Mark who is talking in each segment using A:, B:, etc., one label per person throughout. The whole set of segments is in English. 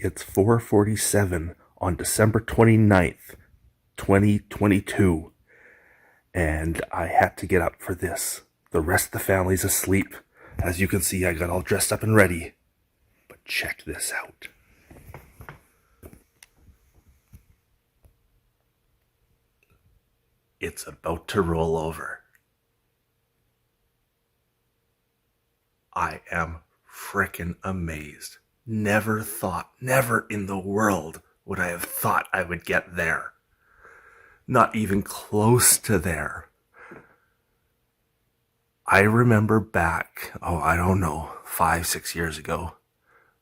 A: It's 4:47 on December 29th, 2022. And I had to get up for this. The rest of the family's asleep. As you can see, I got all dressed up and ready. But check this out. It's about to roll over. I am frickin' amazed. Never in the world would I have thought I would get there. Not even close to there. I remember back, 5, 6 years ago,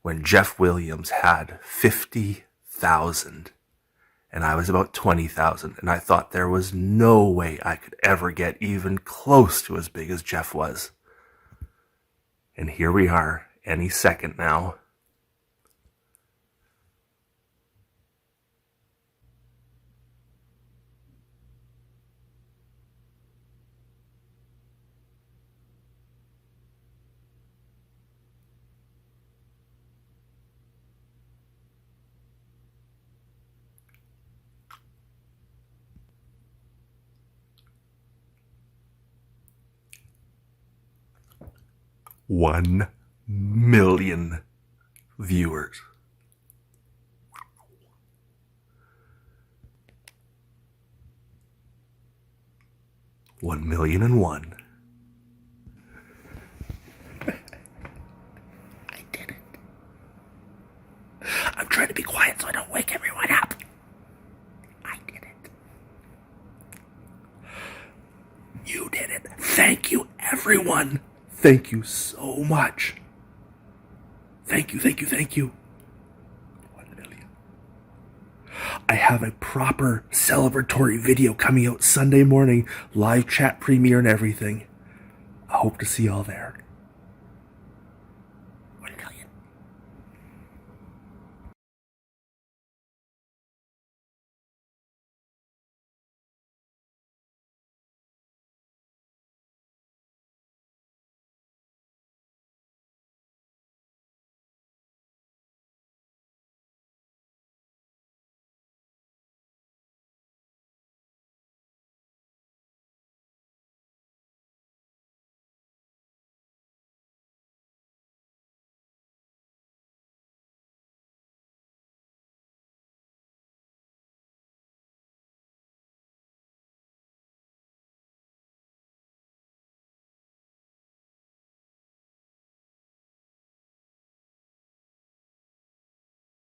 A: when Jeff Williams had 50,000 and I was about 20,000, and I thought there was no way I could ever get even close to as big as Jeff was. And here we are, any second now. $1 million viewers. $1,000,001. I did it. I'm trying to be quiet so I don't wake everyone up. I did it. You did it. Thank you, everyone. Thank you so much. Thank you. 1 million. I have a proper celebratory video coming out Sunday morning, live chat premiere and everything. I hope to see y'all there.